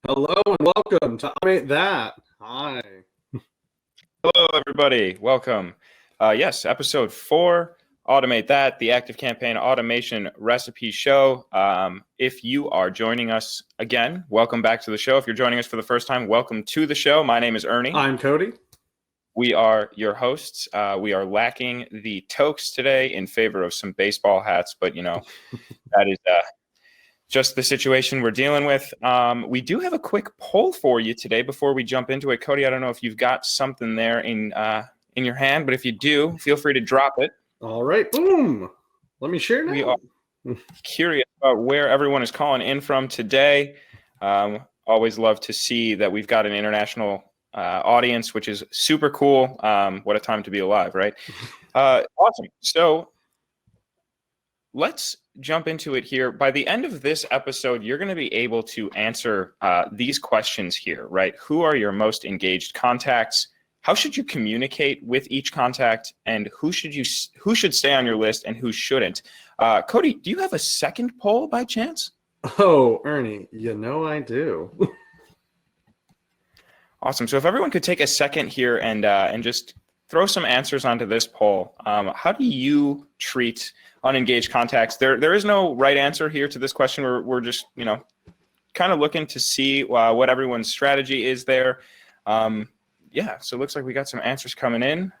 Hello and welcome to Automate That. Hi. Hello, everybody. Welcome. Yes, episode 4, Automate That, the ActiveCampaign Automation Recipe Show. If you are joining us again, welcome back to the show. If you're joining us for the first time, welcome to the show. My name is Ernie. I'm Cody. We are your hosts. We are lacking the toques today in favor of some baseball hats, but that is just the situation we're dealing with. We do have a quick poll for you today before we jump into it. Cody, I don't know if you've got something there in your hand, but if you do, feel free to drop it. All right. Boom. Let me share now. We are curious about where everyone is calling in from today. Always love to see that we've got an international audience, which is super cool. What a time to be alive, right? Awesome. So let's jump into it here. By the end of this episode, you're going to be able to answer these questions here, right? Who are your most engaged contacts? How should you communicate with each contact? And who should stay on your list and who shouldn't? Cody, do you have a second poll by chance? Oh, Ernie, I do. Awesome. So if everyone could take a second here and just throw some answers onto this poll. How do you treat unengaged contacts? There is no right answer here to this question. We're just, kind of looking to see what everyone's strategy is there. So it looks like we got some answers coming in.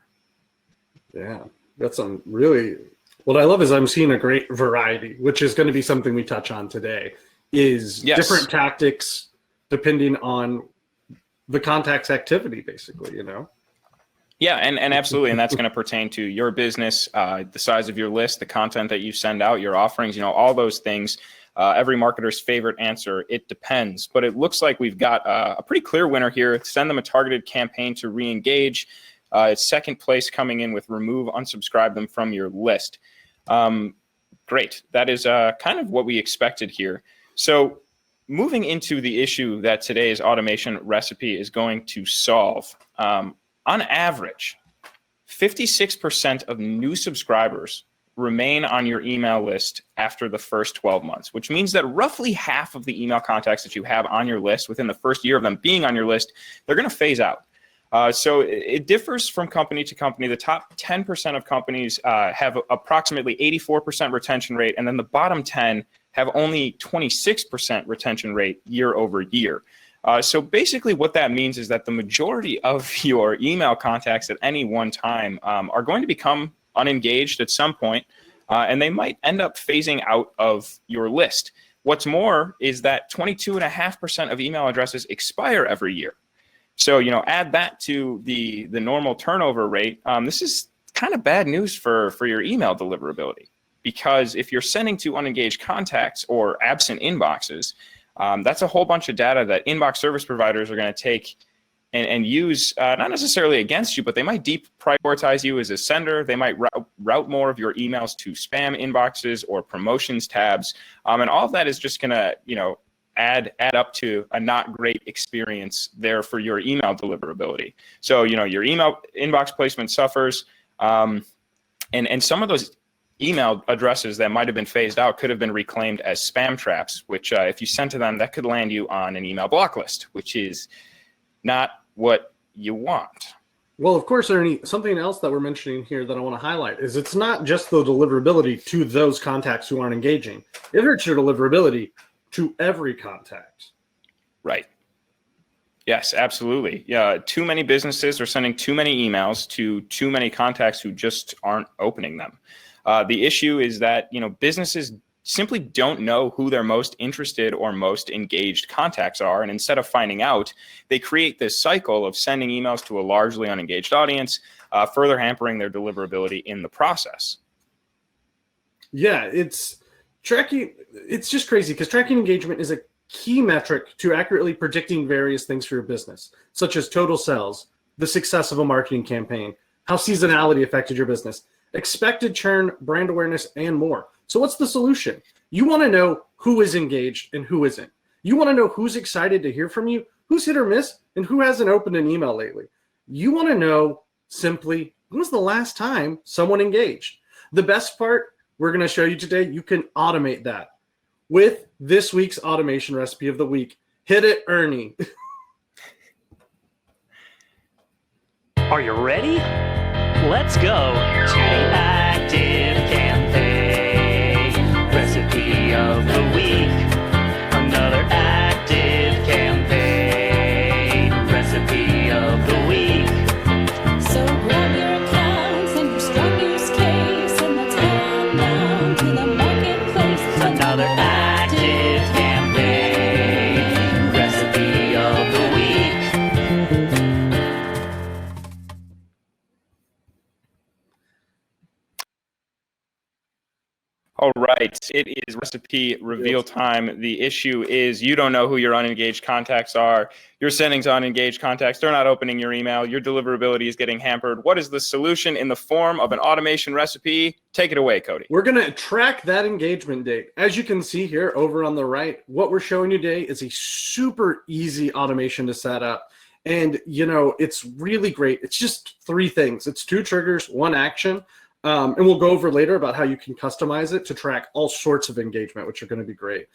Yeah, that's some really, what I love is I'm seeing a great variety, which is going to be something we touch on today, is different tactics depending on the contact's activity, basically, Yeah, and absolutely, and that's going to pertain to your business, the size of your list, the content that you send out, your offerings, all those things. Every marketer's favorite answer, it depends. But it looks like we've got a pretty clear winner here. Send them a targeted campaign to re-engage. It's second place coming in with remove, unsubscribe them from your list. Great. That is kind of what we expected here. So moving into the issue that today's automation recipe is going to solve. On average, 56% of new subscribers remain on your email list after the first 12 months, which means that roughly half of the email contacts that you have on your list within the first year of them being on your list, they're going to phase out. So it differs from company to company. The top 10% of companies have approximately 84% retention rate, and then the bottom 10 have only 26% retention rate year over year. So basically what that means is that the majority of your email contacts at any one time are going to become unengaged at some point, and they might end up phasing out of your list. What's more is that 22.5% of email addresses expire every year. So, add that to the normal turnover rate. This is kind of bad news for your email deliverability, because if you're sending to unengaged contacts or absent inboxes, that's a whole bunch of data that inbox service providers are going to take and use, not necessarily against you, but they might deprioritize you as a sender. They might route more of your emails to spam inboxes or promotions tabs. And all of that is just going to, add up to a not great experience there for your email deliverability. So, your email inbox placement suffers. And some of those email addresses that might have been phased out could have been reclaimed as spam traps, which if you send to them, that could land you on an email block list, which is not what you want. Well, of course, Ernie, something else that we're mentioning here that I want to highlight is it's not just the deliverability to those contacts who aren't engaging. It hurts your deliverability to every contact. Right. Yes, absolutely. Yeah, too many businesses are sending too many emails to too many contacts who just aren't opening them. The issue is that, businesses simply don't know who their most interested or most engaged contacts are. And instead of finding out, they create this cycle of sending emails to a largely unengaged audience, further hampering their deliverability in the process. Yeah, it's just crazy because tracking engagement is a key metric to accurately predicting various things for your business, such as total sales, the success of a marketing campaign, how seasonality affected your business, expected churn, brand awareness, and more. So what's the solution? You want to know who is engaged and who isn't. You want to know who's excited to hear from you, who's hit or miss, and who hasn't opened an email lately. You want to know simply when was the last time someone engaged. The best part we're going to show you today, you can automate that. With this week's automation recipe of the week, Hit it, Ernie. Are you ready? Let's go to the Active Campaign recipe of the week. Another Active Campaign recipe of the week. So grab your accounts and your strong use case, and let's head down to the marketplace. Another Active Campaign recipe of the week. All right, it is recipe reveal time. The issue is you don't know who your unengaged contacts are. You're sending to unengaged contacts. They're not opening your email. Your deliverability is getting hampered. What is the solution in the form of an automation recipe? Take it away, Cody. We're going to track that engagement date. As you can see here over on the right, what we're showing you today is a super easy automation to set up. And, you know, it's really great. It's just 3 things. It's 2 triggers, 1 action. And we'll go over later about how you can customize it to track all sorts of engagement, which are going to be great.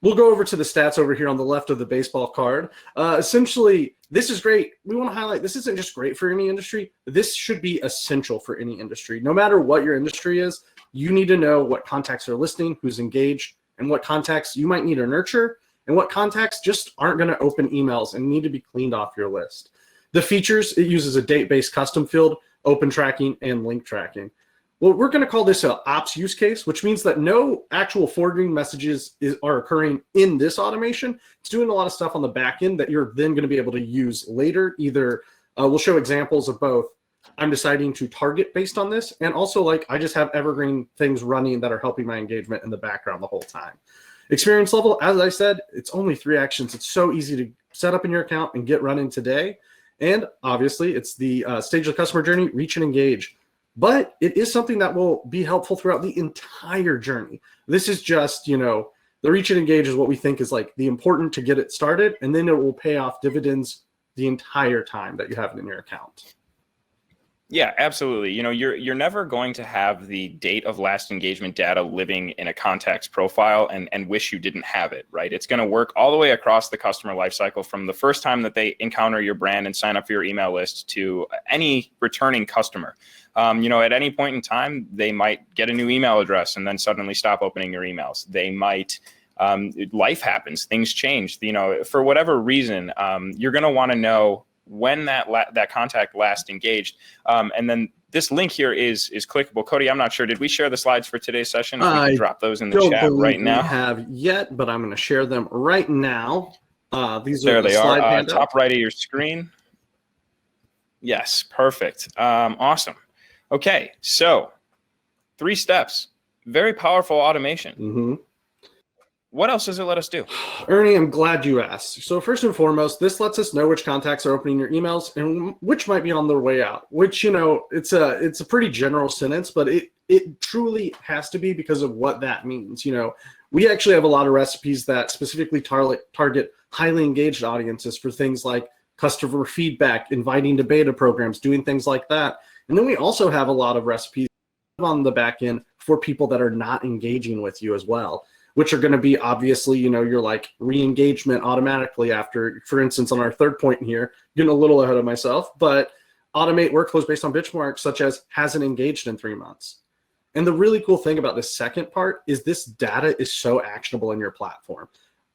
We'll go over to the stats over here on the left of the baseball card. Essentially, this is great. We want to highlight this isn't just great for any industry. This should be essential for any industry. No matter what your industry is, you need to know what contacts are listening, who's engaged, and what contacts you might need to nurture, and what contacts just aren't going to open emails and need to be cleaned off your list. The features, it uses a date-based custom field, open tracking, and link tracking. Well, we're going to call this an ops use case, which means that no actual forwarding messages are occurring in this automation. It's doing a lot of stuff on the back end that you're then going to be able to use later. Either we'll show examples of both. I'm deciding to target based on this, and also like I just have evergreen things running that are helping my engagement in the background the whole time. Experience level, as I said, it's only 3 actions. It's so easy to set up in your account and get running today. And obviously, it's the stage of the customer journey, reach and engage. But it is something that will be helpful throughout the entire journey. This is just, you know, the reach and engage is what we think is like the important to get it started, and then it will pay off dividends the entire time that you have it in your account. Yeah, absolutely. You know, you're never going to have the date of last engagement data living in a contact's profile and wish you didn't have it, right? It's going to work all the way across the customer lifecycle from the first time that they encounter your brand and sign up for your email list to any returning customer. You know, at any point in time, they might get a new email address and then suddenly stop opening your emails. They might, life happens, things change. You know, for whatever reason, you're going to want to know when that contact last engaged. And then this link here is clickable. Cody, I'm not sure. Did we share the slides for today's session? We can drop those in the chat right now. I have yet, but I'm going to share them right now. These there are the they slide are. handouts. Top right of your screen. Yes, perfect. Awesome. Okay, so 3 steps. Very powerful automation. Mm-hmm. What else does it let us do? Ernie, I'm glad you asked. So first and foremost, this lets us know which contacts are opening your emails and which might be on their way out, which, you know, it's a pretty general sentence, but it truly has to be because of what that means. You know, we actually have a lot of recipes that specifically target highly engaged audiences for things like customer feedback, inviting to beta programs, doing things like that. And then we also have a lot of recipes on the back end for people that are not engaging with you as well, which are going to be obviously, you know, you're like re-engagement automatically after, for instance, on our 3rd point here, getting a little ahead of myself, but automate workflows based on benchmarks such as hasn't engaged in 3 months. And the really cool thing about this second part is this data is so actionable in your platform.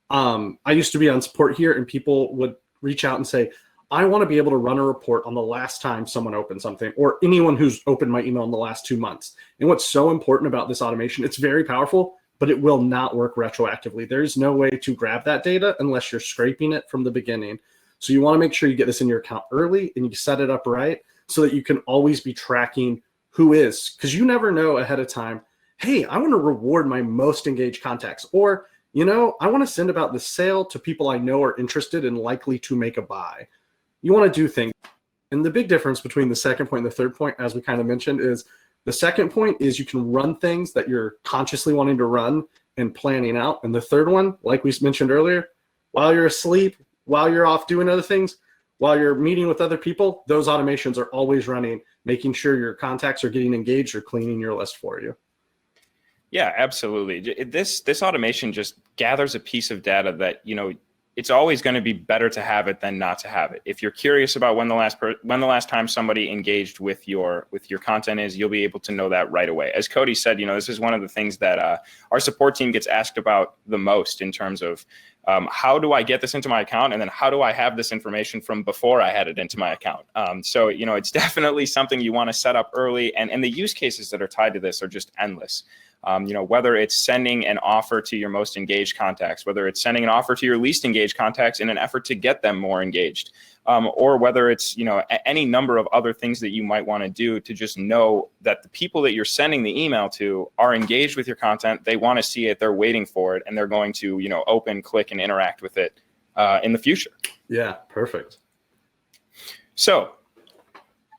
I used to be on support here and people would reach out and say, I want to be able to run a report on the last time someone opened something or anyone who's opened my email in the last 2 months. And what's so important about this automation, it's very powerful, but it will not work retroactively. There's no way to grab that data unless you're scraping it from the beginning. So you want to make sure you get this in your account early and you set it up right so that you can always be tracking who is, because you never know ahead of time, hey, I want to reward my most engaged contacts, or, you know, I want to send about the sale to people I know are interested and likely to make a buy. You want to do things. And the big difference between the second point and the 3rd point, as we kind of mentioned, is the second point is you can run things that you're consciously wanting to run and planning out. And the 3rd one, like we mentioned earlier, while you're asleep, while you're off doing other things, while you're meeting with other people, those automations are always running, making sure your contacts are getting engaged or cleaning your list for you. Yeah, absolutely. This automation just gathers a piece of data that, you know, it's always going to be better to have it than not to have it. If you're curious about when the last time somebody engaged with your content is, you'll be able to know that right away. As Cody said, this is one of the things that our support team gets asked about the most in terms of how do I get this into my account, and then how do I have this information from before I had it into my account. So it's definitely something you want to set up early, and the use cases that are tied to this are just endless. Whether it's sending an offer to your most engaged contacts, whether it's sending an offer to your least engaged contacts in an effort to get them more engaged, or whether it's, any number of other things that you might want to do to just know that the people that you're sending the email to are engaged with your content. They want to see it, they're waiting for it, and they're going to, open, click, and interact with it in the future. Yeah, perfect. So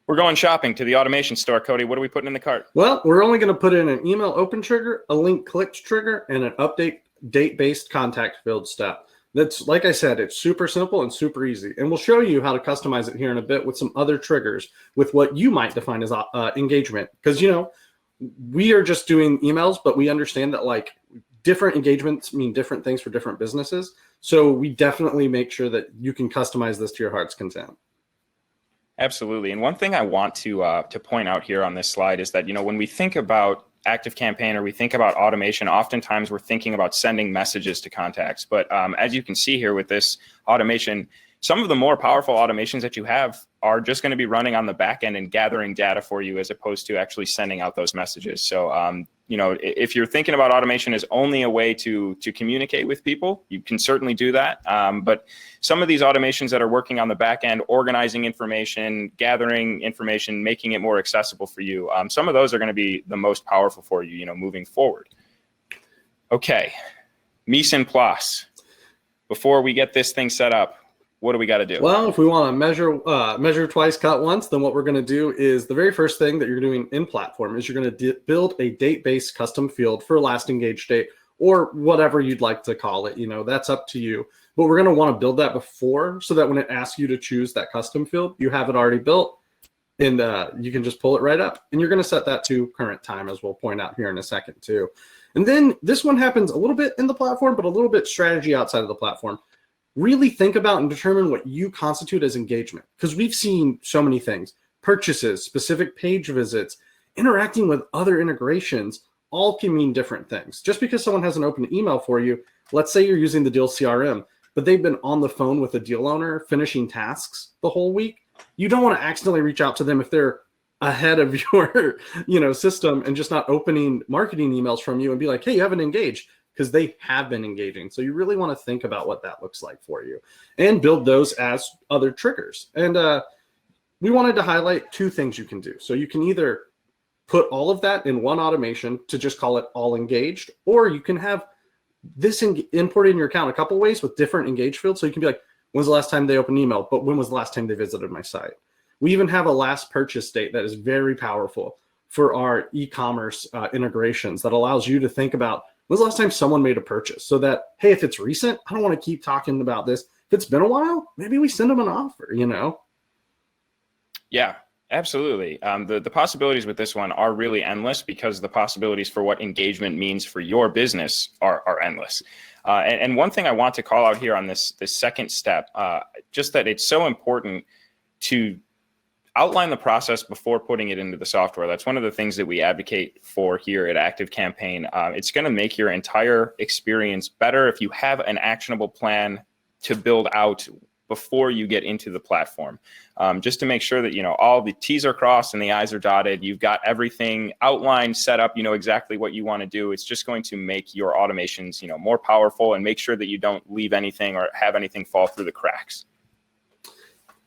we're going shopping to the automation store. Cody, what are we putting in the cart? Well, we're only going to put in an email open trigger, a link clicked trigger, and an update date-based contact field step. That's, like I said, it's super simple and super easy. And we'll show you how to customize it here in a bit with some other triggers with what you might define as engagement. Because, we are just doing emails, but we understand that different engagements mean different things for different businesses. So we definitely make sure that you can customize this to your heart's content. Absolutely. And one thing I want to point out here on this slide is that, when we think about ActiveCampaign or we think about automation, oftentimes we're thinking about sending messages to contacts. But as you can see here with this automation, some of the more powerful automations that you have are just going to be running on the back end and gathering data for you as opposed to actually sending out those messages. So, if you're thinking about automation as only a way to communicate with people, you can certainly do that. But some of these automations that are working on the back end, organizing information, gathering information, making it more accessible for you, some of those are going to be the most powerful for you, moving forward. Okay, mise en place. Before we get this thing set up, what do we got to do? Well, if we want to measure twice, cut once, then what we're going to do is the very first thing that you're doing in platform is you're going to build a date-based custom field for last engaged date or whatever you'd like to call it. That's up to you. But we're going to want to build that before so that when it asks you to choose that custom field, you have it already built and you can just pull it right up. And you're going to set that to current time, as we'll point out here in a second too. And then this one happens a little bit in the platform, but a little bit strategy outside of the platform. Really think about and determine what you constitute as engagement, because we've seen so many things: purchases, specific page visits, interacting with other integrations, all can mean different things. Just because someone has an open email for you, let's say you're using the deal CRM, but they've been on the phone with a deal owner finishing tasks the whole week, you don't want to accidentally reach out to them if they're ahead of your system and just not opening marketing emails from you and be like, hey, you haven't engaged, because they have been engaging. So you really want to think about what that looks like for you and build those as other triggers. And we wanted to highlight two things you can do. So you can either put all of that in one automation to just call it all engaged, or you can have this imported in your account a couple ways with different engaged fields. So you can be like, when's the last time they opened email? But when was the last time they visited my site? We even have a last purchase date that is very powerful for our e-commerce integrations that allows you to think about, when's the last time someone made a purchase? So that, hey, if it's recent, I don't want to keep talking about this. If it's been a while, maybe we send them an offer, Yeah, absolutely. The possibilities with this one are really endless because the possibilities for what engagement means for your business are endless. And one thing I want to call out here on this second step, just that it's so important to outline the process before putting it into the software. That's one of the things that we advocate for here at ActiveCampaign. It's going to make your entire experience better if you have an actionable plan to build out before you get into the platform, just to make sure that all the T's are crossed and the I's are dotted. You've got everything outlined, set up. You know exactly what you want to do. It's just going to make your automations more powerful and make sure that you don't leave anything or have anything fall through the cracks.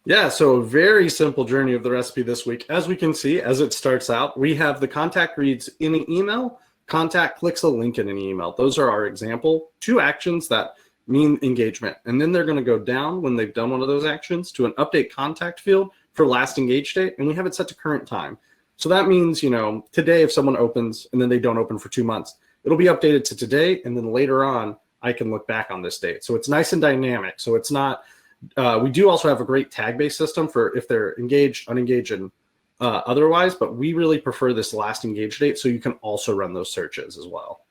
Yeah, so a very simple journey of the recipe this week. As we can see, as it starts out, we have the contact reads in an email, contact clicks a link in an email. Those are our example 2 actions that mean engagement. And then they're going to go down when they've done one of those actions to an update contact field for last engaged date, and we have it set to current time. So that means, today if someone opens and then they don't open for 2 months, it'll be updated to today, and then later on, I can look back on this date. So it's nice and dynamic. So it's not... we do also have a great tag-based system for if they're engaged, unengaged, and otherwise, but we really prefer this last engaged date so you can also run those searches as well.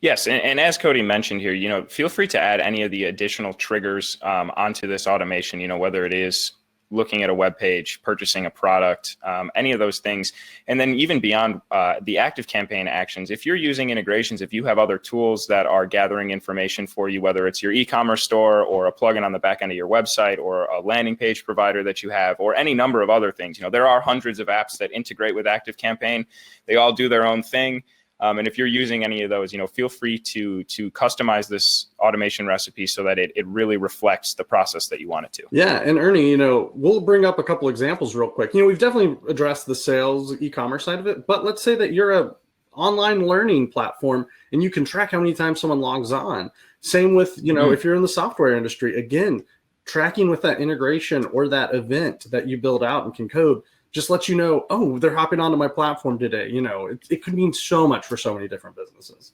Yes, and as Cody mentioned here, feel free to add any of the additional triggers onto this automation, whether it is looking at a web page, purchasing a product, any of those things. And then even beyond the ActiveCampaign actions, if you're using integrations, if you have other tools that are gathering information for you, whether it's your e-commerce store or a plugin on the back end of your website or a landing page provider that you have, or any number of other things, there are hundreds of apps that integrate with ActiveCampaign. They all do their own thing. And if you're using any of those, feel free to customize this automation recipe so that it really reflects the process that you want it to. Yeah, and Ernie, we'll bring up a couple examples real quick. We've definitely addressed the sales e-commerce side of it, but let's say that you're a online learning platform and you can track how many times someone logs on. Same with, if you're in the software industry, again, tracking with that integration or that event that you build out and can code just let you know, oh, they're hopping onto my platform today. It could mean so much for so many different businesses.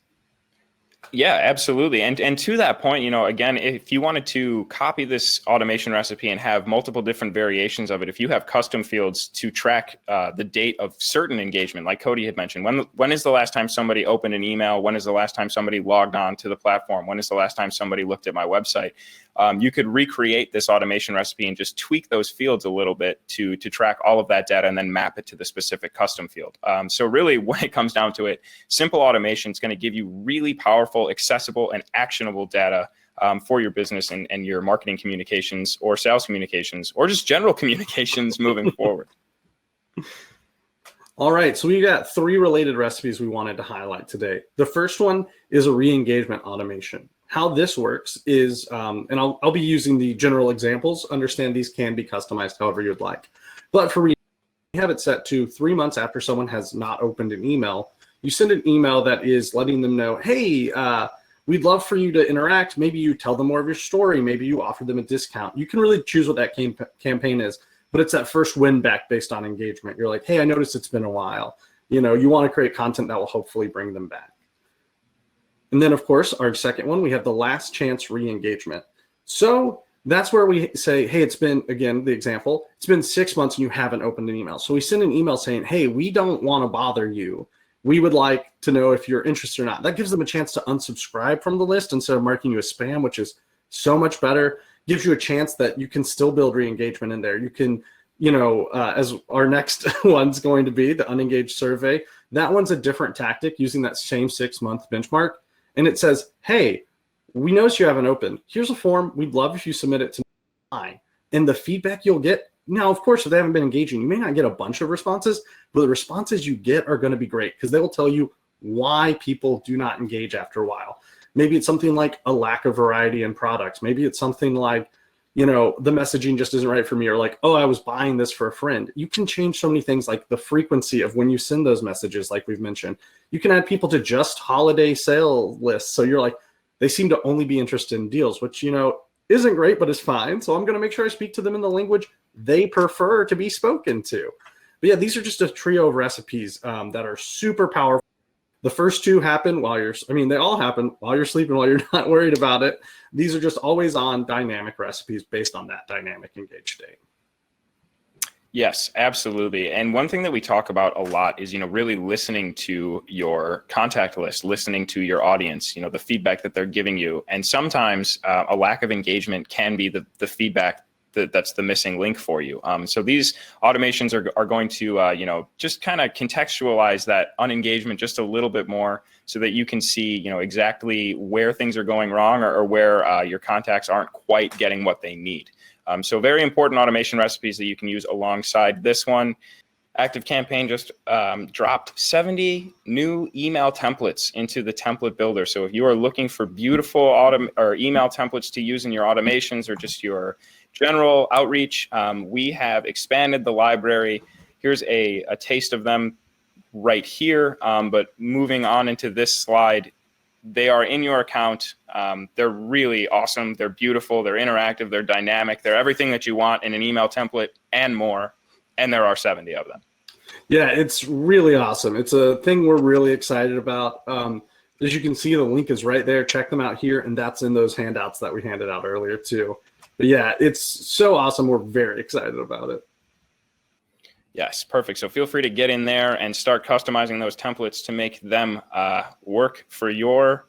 Yeah, absolutely. And to that point, again, if you wanted to copy this automation recipe and have multiple different variations of it, if you have custom fields to track the date of certain engagement, like Cody had mentioned, when is the last time somebody opened an email? When is the last time somebody logged on to the platform? When is the last time somebody looked at my website? You could recreate this automation recipe and just tweak those fields a little bit to track all of that data and then map it to the specific custom field. So really, when it comes down to it, simple automation is going to give you really powerful, accessible, and actionable data for your business and your marketing communications or sales communications or just general communications moving forward. All right, so we got 3 related recipes we wanted to highlight today. The first one is a re-engagement automation. How this works is, and I'll be using the general examples. Understand these can be customized however you'd like. But for we have it set to 3 months after someone has not opened an email. You send an email that is letting them know, hey, we'd love for you to interact. Maybe you tell them more of your story. Maybe you offer them a discount. You can really choose what that campaign is. But it's that first win back based on engagement. You're like, hey, I noticed it's been a while. You want to create content that will hopefully bring them back. And then, of course, our second one, we have the last chance re-engagement. So that's where we say, hey, it's been, again, the example, it's been 6 months and you haven't opened an email. So we send an email saying, hey, we don't want to bother you. We would like to know if you're interested or not. That gives them a chance to unsubscribe from the list instead of marking you as spam, which is so much better. Gives you a chance that you can still build re-engagement in there. You can, as our next one's going to be, the unengaged survey, that one's a different tactic using that same 6-month benchmark. And it says, hey, we noticed you haven't opened. Here's a form. We'd love if you submit it to me. And the feedback you'll get, now, of course, if they haven't been engaging, you may not get a bunch of responses, but the responses you get are going to be great because they will tell you why people do not engage after a while. Maybe it's something like a lack of variety in products. Maybe it's something like, the messaging just isn't right for me, or like, oh, I was buying this for a friend. You can change so many things, like the frequency of when you send those messages, like we've mentioned. You can add people to just holiday sale lists. So you're like, they seem to only be interested in deals, which, isn't great, but is fine. So I'm going to make sure I speak to them in the language they prefer to be spoken to. But yeah, these are just a trio of recipes that are super powerful. The first 2 happen they all happen while you're sleeping, while you're not worried about it. These are just always on dynamic recipes based on that dynamic engaged state. Yes, absolutely. And one thing that we talk about a lot is, really listening to your contact list, listening to your audience, the feedback that they're giving you. And sometimes a lack of engagement can be the feedback that's the missing link for you. So these automations are going to, just kind of contextualize that unengagement just a little bit more so that you can see, exactly where things are going wrong or where your contacts aren't quite getting what they need. So very important automation recipes that you can use alongside this one. ActiveCampaign just dropped 70 new email templates into the template builder. So if you are looking for beautiful email templates to use in your automations or just your general outreach, we have expanded the library. Here's a taste of them right here. But moving on into this slide, they are in your account. They're really awesome. They're beautiful. They're interactive. They're dynamic. They're everything that you want in an email template and more. And there are 70 of them. Yeah, it's really awesome. It's a thing we're really excited about. As you can see, the link is right there. Check them out here. And that's in those handouts that we handed out earlier too. But yeah, it's so awesome. We're very excited about it. Yes, perfect. So feel free to get in there and start customizing those templates to make them work for your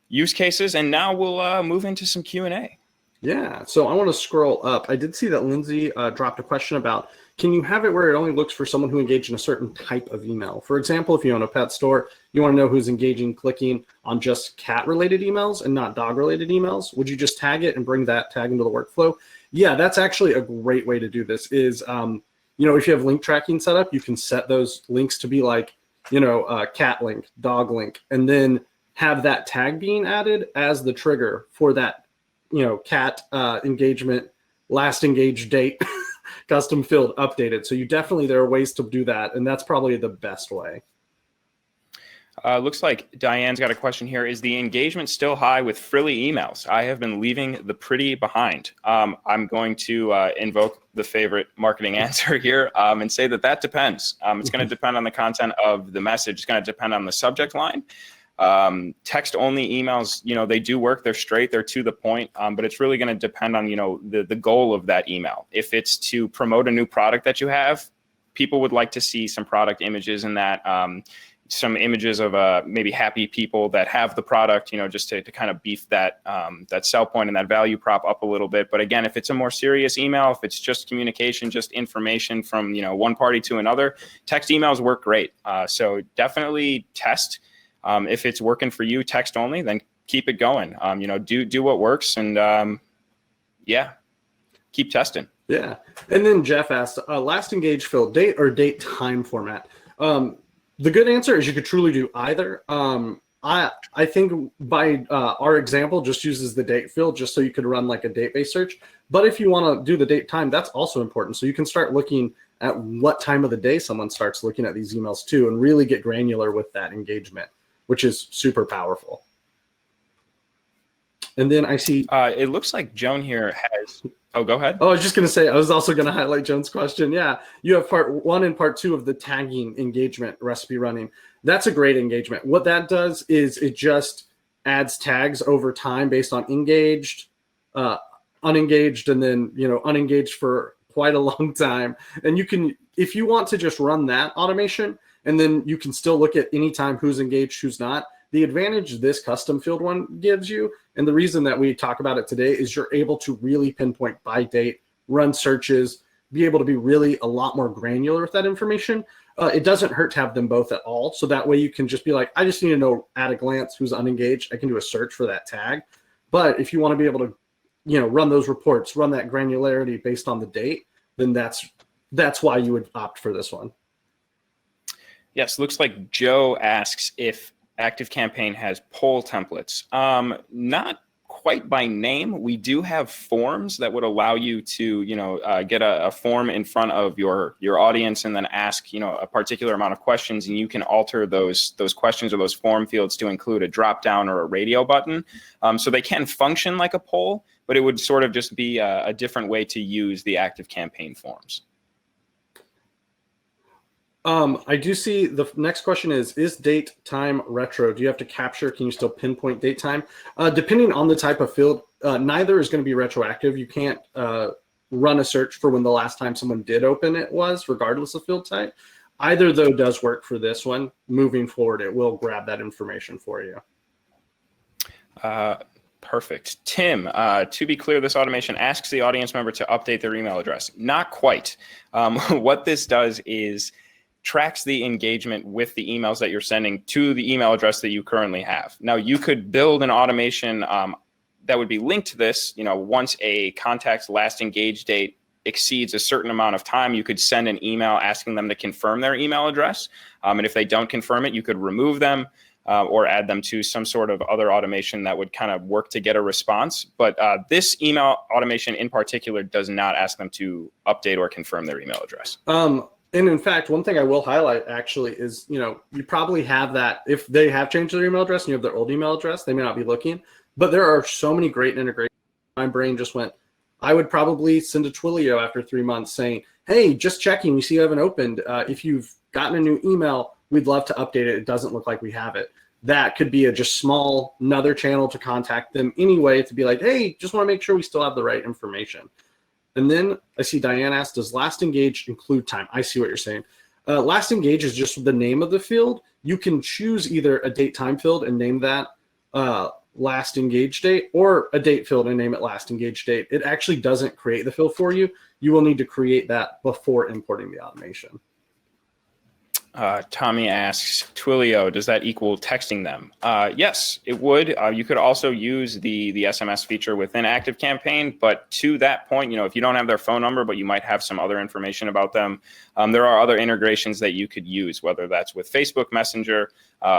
use cases. And now we'll move into some Q&A. Yeah, so I want to scroll up. I did see that Lindsay dropped a question about, can you have it where it only looks for someone who engaged in a certain type of email? For example, if you own a pet store, you want to know who's engaging, clicking on just cat-related emails and not dog-related emails. Would you just tag it and bring that tag into the workflow? Yeah, that's actually a great way to do this is, if you have link tracking set up, you can set those links to be like, cat link, dog link, and then have that tag being added as the trigger for that cat engagement, last engaged date, custom field updated. So there are ways to do that. And that's probably the best way. Looks like Diane's got a question here. Is the engagement still high with frilly emails? I have been leaving the pretty behind. I'm going to invoke the favorite marketing answer here and say that depends. It's going to depend on the content of the message. It's going to depend on the subject line. Text only emails, they do work. They're straight. They're to the point. But it's really going to depend on, the goal of that email. If it's to promote a new product that you have, people would like to see some product images in that, some images of maybe happy people that have the product, just to kind of beef that sell point and that value prop up a little bit. But again, if it's a more serious email, if it's just communication, just information from, one party to another, text emails work great. So definitely test. If it's working for you, text only, then keep it going. Do what works, and keep testing. Yeah, and then Jeff asked, last engaged field, date or date time format. The good answer is you could truly do either. I think by our example just uses the date field just so you could run like a date-based search. But if you want to do the date time, that's also important. So you can start looking at what time of the day someone starts looking at these emails too, and really get granular with that engagement, which is super powerful. And then I see... it looks like Joan here has... Oh, go ahead. Oh, I was just going to say, I was also going to highlight Joan's question. Yeah, you have part 1 and part 2 of the tagging engagement recipe running. That's a great engagement. What that does is it just adds tags over time based on engaged, unengaged, and then, unengaged for quite a long time. And you can, if you want to just run that automation, and then you can still look at any time who's engaged, who's not. The advantage this custom field one gives you, and the reason that we talk about it today, is you're able to really pinpoint by date, run searches, be able to be really a lot more granular with that information. It doesn't hurt to have them both at all. So that way you can just be like, I just need to know at a glance who's unengaged. I can do a search for that tag. But if you want to be able to, run those reports, run that granularity based on the date, then that's why you would opt for this one. Yes, looks like Joe asks if ActiveCampaign has poll templates. Not quite by name. We do have forms that would allow you to, get a form in front of your audience and then ask, a particular amount of questions, and you can alter those questions or those form fields to include a drop down or a radio button. So they can function like a poll, but it would sort of just be a different way to use the ActiveCampaign forms. I do see the next question is date time retro? Do you have to capture? Can you still pinpoint date time? Depending on the type of field, neither is going to be retroactive. You can't run a search for when the last time someone did open it was, regardless of field type. Either, though, does work for this one. Moving forward, it will grab that information for you. Perfect. Tim, to be clear, this automation asks the audience member to update their email address. Not quite. What this does is tracks the engagement with the emails that you're sending to the email address that you currently have. Now, you could build an automation that would be linked to this. Once a contact's last engaged date exceeds a certain amount of time, you could send an email asking them to confirm their email address. And if they don't confirm it, you could remove them or add them to some sort of other automation that would kind of work to get a response. But this email automation in particular does not ask them to update or confirm their email address. And in fact, one thing I will highlight actually is, you probably have that if they have changed their email address and you have their old email address, they may not be looking, but there are so many great integrations. My brain just went, I would probably send a Twilio after 3 months saying, hey, just checking, we see you haven't opened. If you've gotten a new email, we'd love to update it. It doesn't look like we have it. That could be a just small, another channel to contact them anyway, to be like, hey, just want to make sure we still have the right information. And then I see Diane asked, does last engaged include time? I see what you're saying. Last engaged is just the name of the field. You can choose either a date time field and name that last engaged date or a date field and name it last engaged date, it actually doesn't create the field for you. You will need to create that before importing the automation. Tommy asks, Twilio, does that equal texting them? Yes, it would. You could also use the SMS feature within ActiveCampaign, but to that point, if you don't have their phone number, but you might have some other information about them, there are other integrations that you could use, whether that's with Facebook Messenger,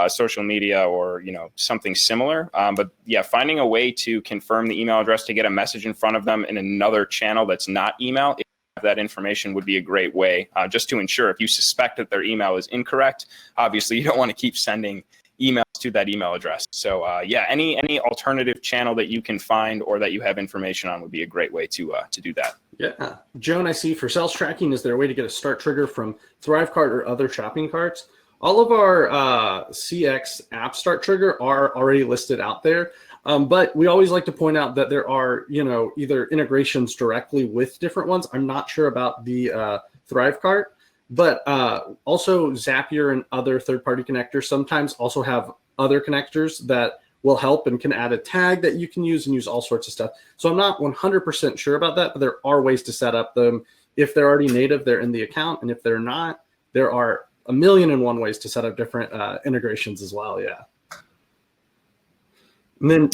social media, or something similar. But yeah, finding a way to confirm the email address to get a message in front of them in another channel that's not email, that information would be a great way, just to ensure if you suspect that their email is incorrect. Obviously, you don't want to keep sending emails to that email address. So yeah, any alternative channel that you can find or that you have information on would be a great way to do that. Yeah. Joan, I see for sales tracking, is there a way to get a start trigger from Thrivecart or other shopping carts? All of our CX app start trigger are already listed out there. But we always like to point out that there are, either integrations directly with different ones. I'm not sure about the Thrivecart, but also Zapier and other third-party connectors sometimes also have other connectors that will help and can add a tag that you can use and use all sorts of stuff. So I'm not 100% sure about that, but there are ways to set up them. If they're already native, they're in the account. And if they're not, there are 1,000,001 ways to set up different integrations as well. Yeah. And then,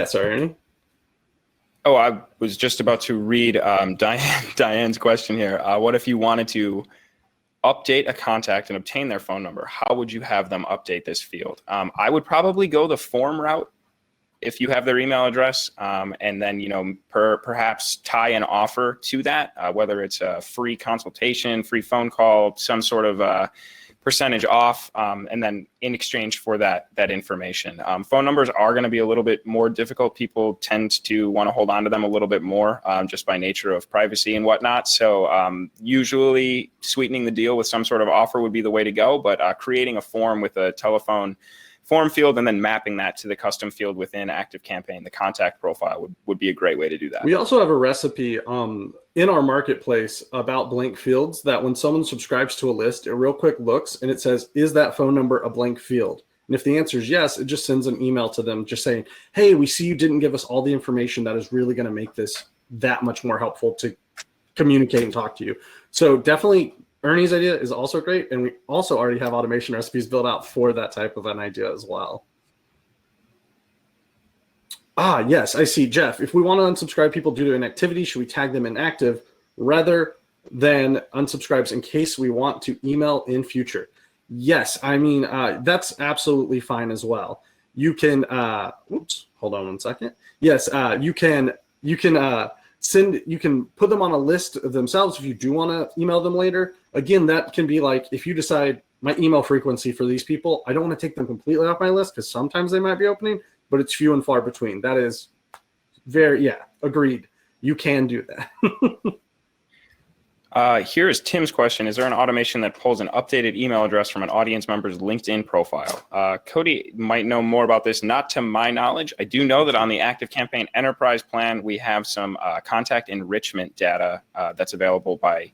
sorry, Ernie. Oh, I was just about to read Diane's question here. What if you wanted to update a contact and obtain their phone number? How would you have them update this field? I would probably go the form route if you have their email address, and then perhaps tie an offer to that, whether it's a free consultation, free phone call, some sort of percentage off, and then in exchange for that information. Phone numbers are going to be a little bit more difficult. People tend to want to hold on to them a little bit more, just by nature of privacy and whatnot. So usually sweetening the deal with some sort of offer would be the way to go, but creating a form with a telephone form field and then mapping that to the custom field within ActiveCampaign, the contact profile would be a great way to do that. We also have a recipe in our marketplace about blank fields that when someone subscribes to a list, it real quick looks and it says, is that phone number a blank field? And if the answer is yes, it just sends an email to them just saying, hey, we see you didn't give us all the information that is really going to make this that much more helpful to communicate and talk to you. So definitely Ernie's idea is also great. And we also already have automation recipes built out for that type of an idea as well. Yes, I see. Jeff, if we want to unsubscribe people due to inactivity, should we tag them inactive rather than unsubscribes in case we want to email in future? Yes, I mean, that's absolutely fine as well. You can, hold on one second. Yes, you can put them on a list of themselves if you do want to email them later. Again, that can be like, if you decide my email frequency for these people, I don't want to take them completely off my list because sometimes they might be opening, but it's few and far between. That is agreed. You can do that. Here is Tim's question. Is there an automation that pulls an updated email address from an audience member's LinkedIn profile? Cody might know more about this, not to my knowledge. I do know that on the ActiveCampaign Enterprise plan, we have some contact enrichment data that's available by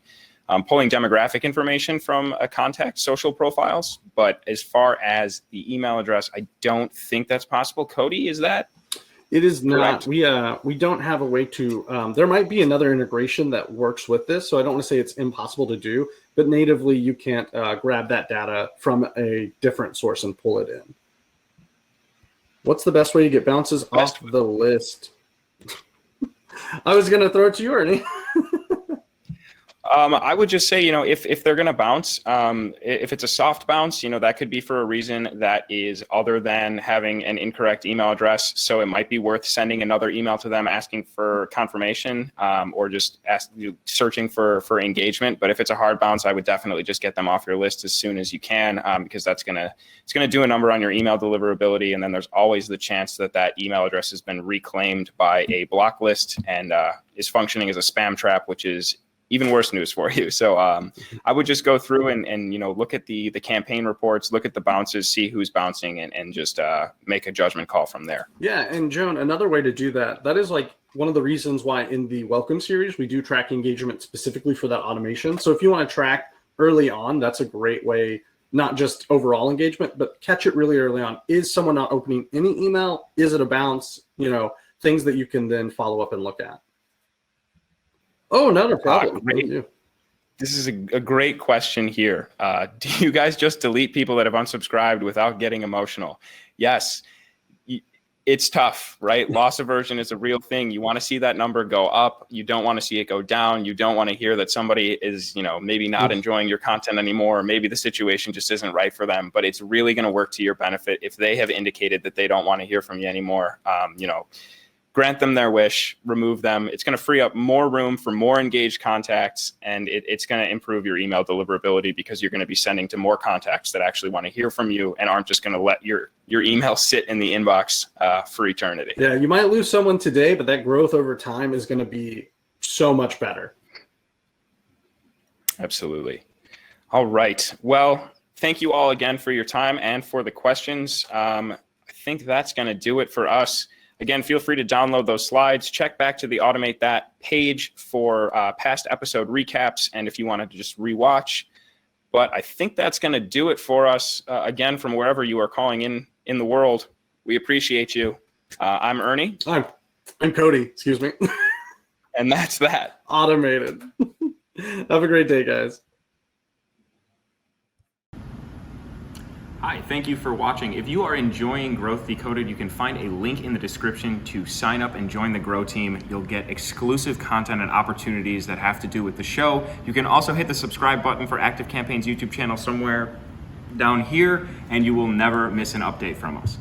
pulling demographic information from a contact social profiles. But as far as the email address, I don't think that's possible. Cody, is that? It is not. Correct. We don't have a way to. There might be another integration that works with this, so I don't want to say it's impossible to do. But natively, you can't grab that data from a different source and pull it in. What's the best way to get bounces off the list? I was going to throw it to you, Ernie. I would just say, if they're going to bounce, if it's a soft bounce, that could be for a reason that is other than having an incorrect email address. So it might be worth sending another email to them asking for confirmation, or just searching for engagement. But if it's a hard bounce, I would definitely just get them off your list as soon as you can, because it's going to do a number on your email deliverability. And then there's always the chance that that email address has been reclaimed by a block list and is functioning as a spam trap, which is even worse news for you. So I would just go through and look at the campaign reports, look at the bounces, see who's bouncing, and just make a judgment call from there. Yeah, and Joan, another way to do that is like one of the reasons why in the welcome series we do track engagement specifically for that automation. So if you want to track early on, that's a great way. not just overall engagement, but catch it really early on. Is someone not opening any email? Is it a bounce? Things that you can then follow up and look at. Oh, not a problem. Great. This is a great question here. Do you guys just delete people that have unsubscribed without getting emotional? Yes. It's tough, right? Loss aversion is a real thing. You want to see that number go up. You don't want to see it go down. You don't want to hear that somebody is, maybe not enjoying your content anymore, or maybe the situation just isn't right for them. But it's really going to work to your benefit if they have indicated that they don't want to hear from you anymore. Grant them their wish, remove them. It's going to free up more room for more engaged contacts, and it's going to improve your email deliverability because you're going to be sending to more contacts that actually want to hear from you and aren't just going to let your email sit in the inbox for eternity. Yeah, you might lose someone today, but that growth over time is going to be so much better. Absolutely. All right. Well, thank you all again for your time and for the questions. I think that's going to do it for us. Again, feel free to download those slides. Check back to the Automate That page for past episode recaps and if you wanted to just rewatch. But I think that's going to do it for us. Again, from wherever you are calling in the world, we appreciate you. I'm Ernie. I'm Cody, excuse me. And that's that. Automated. Have a great day, guys. Hi, thank you for watching. If you are enjoying Growth Decoded, you can find a link in the description to sign up and join the Grow team. You'll get exclusive content and opportunities that have to do with the show. You can also hit the subscribe button for ActiveCampaign's YouTube channel somewhere down here, and you will never miss an update from us.